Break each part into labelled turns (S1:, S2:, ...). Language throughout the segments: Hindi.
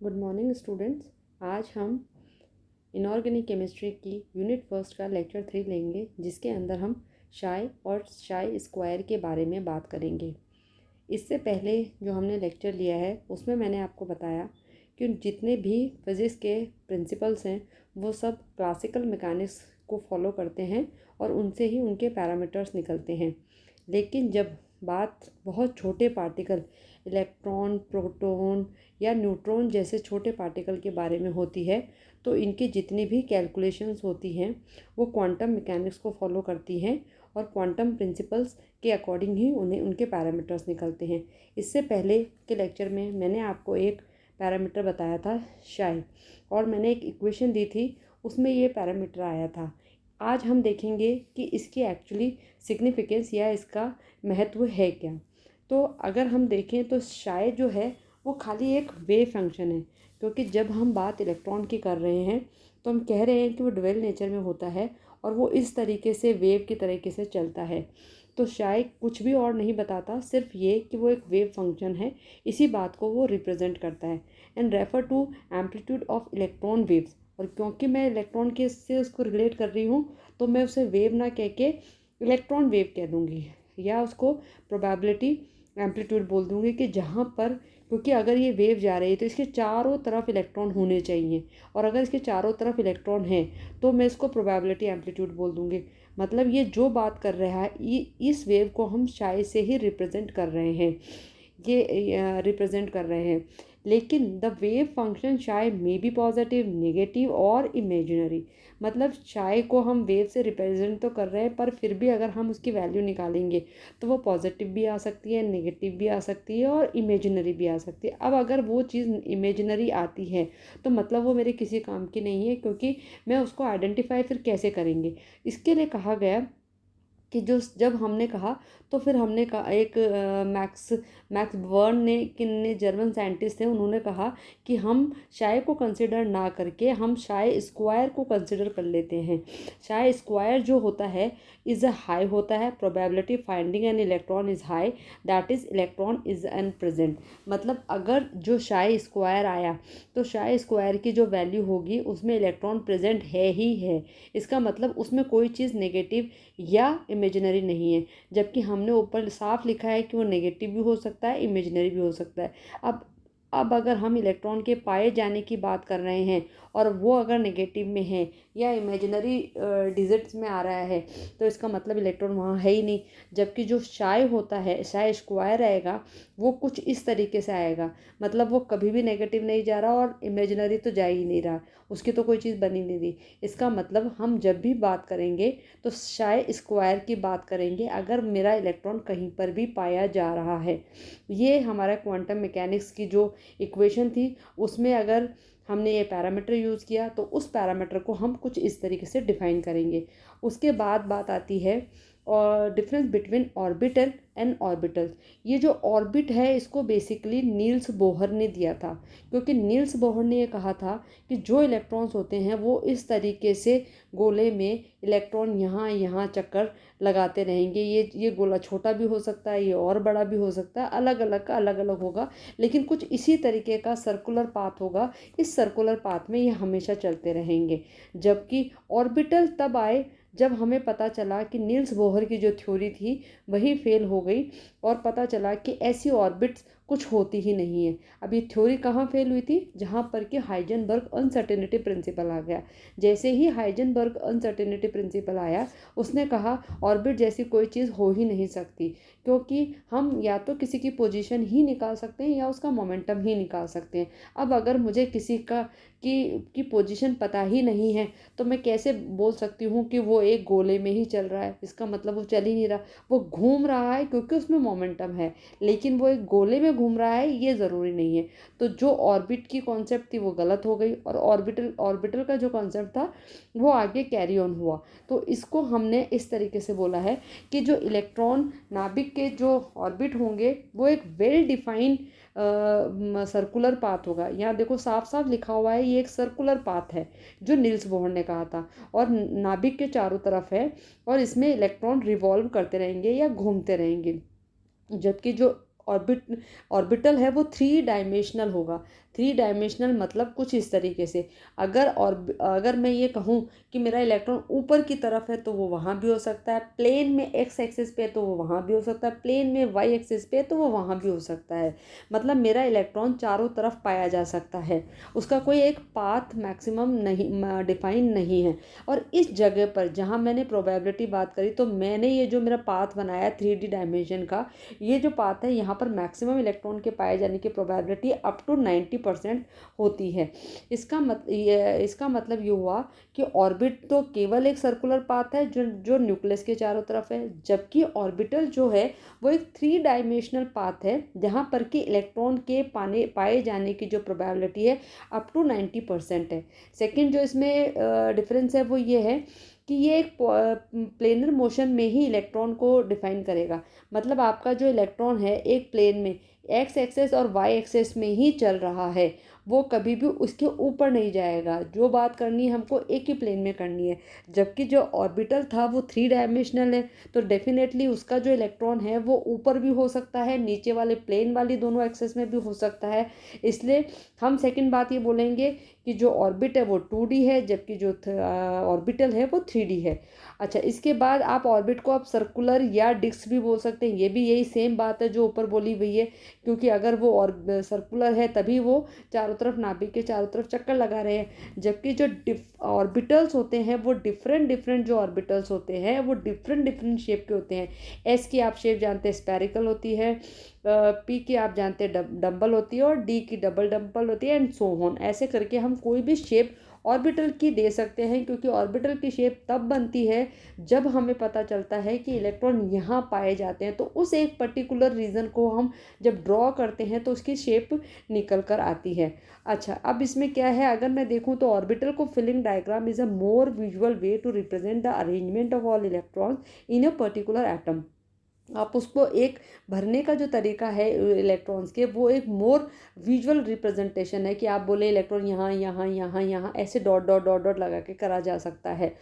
S1: Good morning students. आज हम इनऑर्गेनिक केमिस्ट्री की यूनिट फर्स्ट का लेक्चर 3 लेंगे, जिसके अंदर हम शाई और शाई स्क्वायर के बारे में बात करेंगे। इससे पहले जो हमने लेक्चर लिया है उसमें मैंने आपको बताया कि जितने भी फिज़िक्स के प्रिंसिपल्स हैं वो सब क्लासिकल मैकेनिक्स को फॉलो करते हैं और उनसे ही उनके पैरामीटर्स निकलते हैं। लेकिन जब बात बहुत छोटे पार्टिकल, इलेक्ट्रॉन, प्रोटॉन या न्यूट्रॉन जैसे छोटे पार्टिकल के बारे में होती है, तो इनकी जितनी भी कैलकुलेशंस होती हैं वो क्वांटम मैकेनिक्स को फॉलो करती हैं और क्वांटम प्रिंसिपल्स के अकॉर्डिंग ही उन्हें उनके पैरामीटर्स निकलते हैं। इससे पहले के लेक्चर में मैंने आपको एक पैरामीटर बताया था शाई, और मैंने एक इक्वेशन दी थी, उसमें ये पैरामीटर आया था। आज हम देखेंगे कि इसकी एक्चुअली सिग्निफिकेंस या इसका महत्व है क्या। तो अगर हम देखें तो शायद जो है वो खाली एक वेव फंक्शन है, क्योंकि जब हम बात इलेक्ट्रॉन की कर रहे हैं तो हम कह रहे हैं कि वो डुअल नेचर में होता है और वो इस तरीके से वेव की तरीके से चलता है। तो शायद कुछ भी और नहीं बताता, सिर्फ ये कि वो एक वेव फंक्शन है, इसी बात को वो रिप्रेजेंट करता है and refer to amplitude of electron waves. और क्योंकि मैं इलेक्ट्रॉन के से उसको रिलेट कर रही हूँ तो मैं उसे वेव ना कह के इलेक्ट्रॉन वेव कह दूँगी, या उसको प्रोबेबिलिटी एम्पलीट्यूड बोल दूँगी कि जहाँ पर, क्योंकि अगर ये वेव जा रही है तो इसके चारों तरफ इलेक्ट्रॉन होने चाहिए, और अगर इसके चारों तरफ इलेक्ट्रॉन है तो मैं इसको प्रोबेबिलिटी एम्पलीट्यूड बोल दूँगी। मतलब ये जो बात कर रहा है इस वेव को हम शायद से ही रिप्रेजेंट कर रहे हैं, ये रिप्रेजेंट कर रहे हैं। लेकिन the wave function shy may be positive, negative और इमेजिनरी। मतलब शाय को हम वेव से रिप्रेजेंट तो कर रहे हैं, पर फिर भी अगर हम उसकी वैल्यू निकालेंगे तो वो पॉजिटिव भी आ सकती है, नेगेटिव भी आ सकती है और इमेजिनरी भी आ सकती है। अब अगर वो चीज़ इमेजिनरी आती है तो मतलब वो मेरे किसी काम की नहीं है, क्योंकि मैं उसको आइडेंटिफाई फिर कैसे करेंगे। इसके लिए कहा गया कि जो जब हमने कहा तो फिर हमने कहा एक मैक्स मैक्स बर्न ने किन ने जर्मन साइंटिस्ट थे, उन्होंने कहा कि हम शाय को कंसिडर ना करके हम शाय स्क्वायर को कंसिडर कर लेते हैं। शाय स्क्वायर जो होता है इज़ अ हाई होता है, probability finding an electron is high, that is electron is an present. मतलब अगर जो शाय स्क्वायर आया तो शाय स्क्वायर की जो वैल्यू होगी उसमें इलेक्ट्रॉन प्रेजेंट है ही है। इसका मतलब उसमें कोई चीज़ नेगेटिव या इमेजिनरी नहीं है, जबकि हमने ऊपर साफ लिखा है कि वो नेगेटिव भी हो सकता है, इमेजिनरी भी हो सकता है। अब अगर हम इलेक्ट्रॉन के पाए जाने की बात कर रहे हैं और वो अगर नेगेटिव में है या इमेजिनरी डिजिट्स में आ रहा है, तो इसका मतलब इलेक्ट्रॉन वहाँ है ही नहीं। जबकि जो शाय होता है, शाय स्क्वायर आएगा, वो कुछ इस तरीके से आएगा, मतलब वो कभी भी नेगेटिव नहीं जा रहा और इमेजिनरी तो जा ही नहीं रहा, उसकी तो कोई चीज़ बनी नहीं रही। इसका मतलब हम जब भी बात करेंगे तो शाय स्क्वायर की बात करेंगे अगर मेरा इलेक्ट्रॉन कहीं पर भी पाया जा रहा है। ये हमारा क्वांटम मैकेनिक्स की जो इक्वेशन थी उसमें अगर हमने ये पैरामीटर यूज़ किया तो उस पैरामीटर को हम कुछ इस तरीके से डिफाइन करेंगे। उसके बाद बात आती है और difference between orbital and orbitals. ये जो ऑर्बिट है इसको बेसिकली नील्स बोहर ने दिया था, क्योंकि नील्स बोहर ने ये कहा था कि जो इलेक्ट्रॉन्स होते हैं वो इस तरीके से गोले में इलेक्ट्रॉन यहाँ यहाँ चक्कर लगाते रहेंगे। ये गोला छोटा भी हो सकता है, ये और बड़ा भी हो सकता है, अलग अलग का अलग अलग होगा, लेकिन कुछ इसी तरीके का सर्कुलर पाथ होगा। इस सर्कुलर पाथ में ये हमेशा चलते रहेंगे। जबकि ऑर्बिटल तब आए जब हमें पता चला कि नील्स बोहर की जो थ्योरी थी वही फेल हो गई और पता चला कि ऐसी ऑर्बिट्स कुछ होती ही नहीं है। अब ये थ्योरी कहाँ फेल हुई थी, जहाँ पर कि हाइजेनबर्ग अनसर्टेनिटी प्रिंसिपल आ गया। जैसे ही हाइजेनबर्ग अनसर्टेनिटी प्रिंसिपल आया, उसने कहा ऑर्बिट जैसी कोई चीज़ हो ही नहीं सकती, क्योंकि हम या तो किसी की पोजीशन ही निकाल सकते हैं या उसका मोमेंटम ही निकाल सकते हैं। अब अगर मुझे किसी की पोजीशन पता ही नहीं है तो मैं कैसे बोल सकती हूँ कि वो एक गोले में ही चल रहा है। इसका मतलब वो चल ही नहीं रहा, वो घूम रहा है क्योंकि उसमें मोमेंटम है, लेकिन वो एक गोले में घूम रहा है ये ज़रूरी नहीं है। तो जो ऑर्बिट की कॉन्सेप्ट थी वो गलत हो गई और ऑर्बिटल का जो कॉन्सेप्ट था वो आगे कैरी ऑन हुआ। तो इसको हमने इस तरीके से बोला है कि जो इलेक्ट्रॉन नाभिक के जो ऑर्बिट होंगे वो एक वेल डिफाइंड सर्कुलर पाथ होगा। यहाँ देखो साफ साफ लिखा हुआ है, ये एक सर्कुलर पाथ है जो नील्स बोहर ने कहा था, और नाभिक के चारों तरफ है और इसमें इलेक्ट्रॉन रिवॉल्व करते रहेंगे या घूमते रहेंगे। जबकि जो ऑर्बिटल है वो थ्री डायमेंशनल होगा। थ्री डायमेंशनल मतलब कुछ इस तरीके से, अगर मैं ये कहूँ कि मेरा इलेक्ट्रॉन ऊपर की तरफ है तो वो वहाँ भी हो सकता है, प्लेन में एक्स एक्सिस पे तो वो वहाँ भी हो सकता है, प्लेन में वाई एक्सिस पे तो वो वहाँ भी हो सकता है। मतलब मेरा इलेक्ट्रॉन चारों तरफ पाया जा सकता है, उसका कोई एक पाथ मैक्सिमम नहीं डिफाइन नहीं है। और इस जगह पर जहाँ मैंने प्रोबेबिलिटी बात करी, तो मैंने ये जो मेरा पाथ बनाया 3D डायमेंशन का, ये जो पाथ है यहाँ पर मैक्सिमम इलेक्ट्रॉन के पाए जाने की प्रोबेबिलिटी अप टू 90% होती है। इसका मतलब ये हुआ कि ऑर्बिट तो केवल एक सर्कुलर पाथ है जो न्यूक्लियस के चारों तरफ है, जबकि ऑर्बिटल जो है वो एक थ्री डायमेंशनल पाथ है जहाँ पर कि इलेक्ट्रॉन के पाए जाने की जो प्रोबेबिलिटी है अप टू 90% है। सेकंड जो इसमें डिफरेंस है वो ये है कि ये एक प्लेनर मोशन में ही इलेक्ट्रॉन को डिफाइन करेगा। मतलब आपका जो इलेक्ट्रॉन है एक प्लेन में एक्स एक्सेस और वाई एक्सेस में ही चल रहा है, वो कभी भी उसके ऊपर नहीं जाएगा। जो बात करनी है हमको एक ही प्लेन में करनी है। जबकि जो ऑर्बिटल था वो थ्री डायमेंशनल है, तो डेफिनेटली उसका जो इलेक्ट्रॉन है वो ऊपर भी हो सकता है, नीचे वाले प्लेन वाली दोनों एक्सेस में भी हो सकता है। इसलिए हम सेकंड बात ये बोलेंगे कि जो ऑर्बिट है वो 2D है, जबकि जो ऑर्बिटल है वो 3D है। अच्छा, इसके बाद आप ऑर्बिट को आप सर्कुलर या डिस्क भी बोल सकते हैं, ये भी यही सेम बात है जो ऊपर बोली हुई है। क्योंकि अगर वो और सर्कुलर है तभी वो चारों तरफ नाभिक के चारों तरफ चक्कर लगा रहे हैं, जबकि जो ऑर्बिटल्स होते हैं वो डिफरेंट डिफरेंट जो ऑर्बिटल्स होते हैं वो डिफरेंट डिफरेंट शेप के होते हैं। एस की आप शेप जानते हैं स्पेरिकल होती है, पी की आप जानते हैं डम्बल होती है, और डी की डबल डम्बल होती है, एंड सो ऑन। ऐसे करके हम कोई भी शेप ऑर्बिटल की दे सकते हैं, क्योंकि ऑर्बिटल की शेप तब बनती है जब हमें पता चलता है कि इलेक्ट्रॉन यहाँ पाए जाते हैं। तो उस एक पर्टिकुलर रीजन को हम जब ड्रॉ करते हैं तो उसकी शेप निकल कर आती है। अच्छा, अब इसमें क्या है, अगर मैं देखूँ तो ऑर्बिटल को filling diagram is a more visual way to represent the arrangement of all electrons in a particular atom. आप उसको एक भरने का जो तरीका है इलेक्ट्रॉन्स के, वो एक मोर विजुअल रिप्रेजेंटेशन है कि आप बोले इलेक्ट्रॉन यहाँ यहाँ यहाँ यहाँ ऐसे डॉट डॉट डॉट डॉट लगा के करा जा सकता है।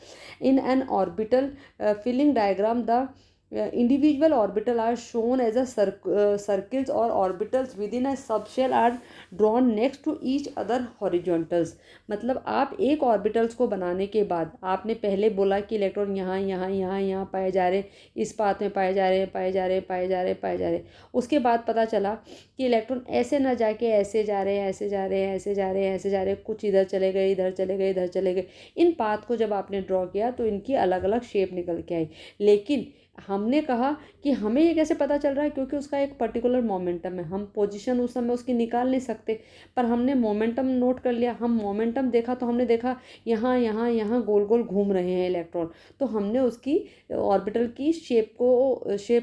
S1: In an orbital filling diagram the individual orbital are shown as a circles or orbitals within a subshell are drawn next to each other horizontals। मतलब आप एक ऑर्बिटल्स को बनाने के बाद आपने पहले बोला कि इलेक्ट्रॉन यहाँ यहाँ यहाँ यहाँ पाए जा रहे, इस पाथ में पाए जा रहे पाए जा रहे पाए जा रहे पाए जा रहे। उसके बाद पता चला कि इलेक्ट्रॉन ऐसे ना जाके ऐसे जा रहे हैं, ऐसे जा रहे हैं, ऐसे जा रहे हैं, ऐसे जा रहे हैं, कुछ इधर चले गए, इधर चले गए, इधर चले गए। इन पाथ को जब आपने ड्रॉ किया तो इनकी अलग अलग शेप निकल के आई। लेकिन हमने कहा कि हमें ये कैसे पता चल रहा है, क्योंकि उसका एक पर्टिकुलर मोमेंटम है, हम पोजीशन उस समय उसकी निकाल नहीं सकते। पर हमने मोमेंटम नोट कर लिया, हम मोमेंटम देखा तो हमने देखा यहाँ यहाँ यहाँ गोल गोल घूम रहे हैं इलेक्ट्रॉन, तो हमने उसकी ऑर्बिटल की शेप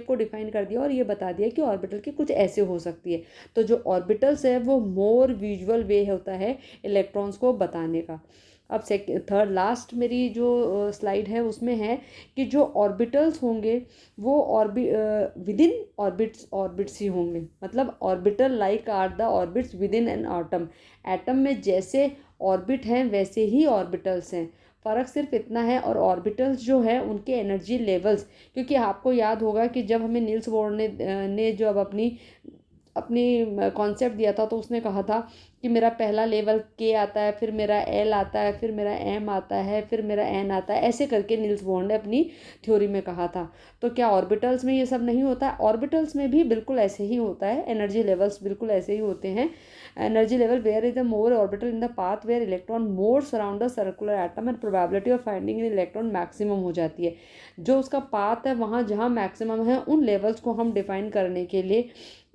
S1: को डिफाइन कर दिया और ये बता दिया कि ऑर्बिटल की कुछ ऐसे हो सकती है। तो जो ऑर्बिटल्स है वो मोर विजुअल वे होता है इलेक्ट्रॉन्स को बताने का। अब थर्ड लास्ट मेरी जो स्लाइड है उसमें है कि जो ऑर्बिटल्स होंगे वो विद इन ऑर्बिट्स ही होंगे। मतलब orbital like are the orbits within an atom. Atom में जैसे ऑर्बिट हैं वैसे ही ऑर्बिटल्स हैं, फ़र्क सिर्फ इतना है। और ऑर्बिटल्स जो है उनके एनर्जी लेवल्स, क्योंकि आपको याद होगा कि जब हमें नील्स बोर ने जब अपनी कॉन्सेप्ट दिया था तो उसने कहा था कि मेरा पहला लेवल के आता है, फिर मेरा एल आता है, फिर मेरा एम आता है, फिर मेरा एन आता है, ऐसे करके नील्स बोर ने अपनी थ्योरी में कहा था। तो क्या ऑर्बिटल्स में ये सब नहीं होता है? ऑर्बिटल्स में भी बिल्कुल ऐसे ही होता है, एनर्जी लेवल्स बिल्कुल ऐसे ही होते हैं। Energy level where is the more orbital in the path where electron more surround the circular atom and probability of finding in electron maximum हो जाती है। जो उसका पाथ है वहाँ जहाँ मैक्सिमम है उन लेवल्स को हम डिफाइन करने के लिए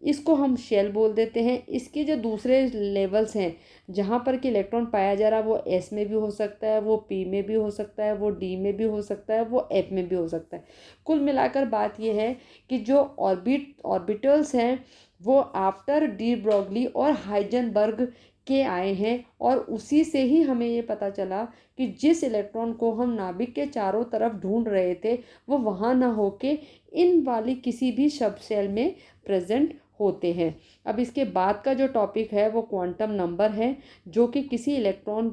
S1: इसको हम शेल बोल देते हैं। इसके जो दूसरे लेवल्स हैं जहाँ पर कि इलेक्ट्रॉन पाया जा रहा है वो एस में भी हो सकता है, वो पी में भी हो सकता है, वो डी में भी हो सकता है, वो एफ में भी हो सकता है। कुल मिलाकर बात यह है कि जो ऑर्बिटल्स हैं वो आफ्टर डी ब्रॉगली और हाइजेनबर्ग के आए हैं, और उसी से ही हमें ये पता चला कि जिस इलेक्ट्रॉन को हम नाभिक के चारों तरफ ढूंढ रहे थे वो वहाँ ना होके इन वाली किसी भी सब सेल में प्रेजेंट होते हैं। अब इसके बाद का जो टॉपिक है वो क्वांटम नंबर है, जो कि किसी इलेक्ट्रॉन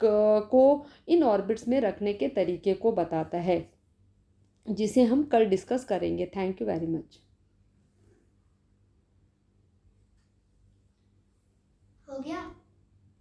S1: को इन ऑर्बिट्स में रखने के तरीके को बताता है, जिसे हम कल डिस्कस करेंगे। Thank you very much.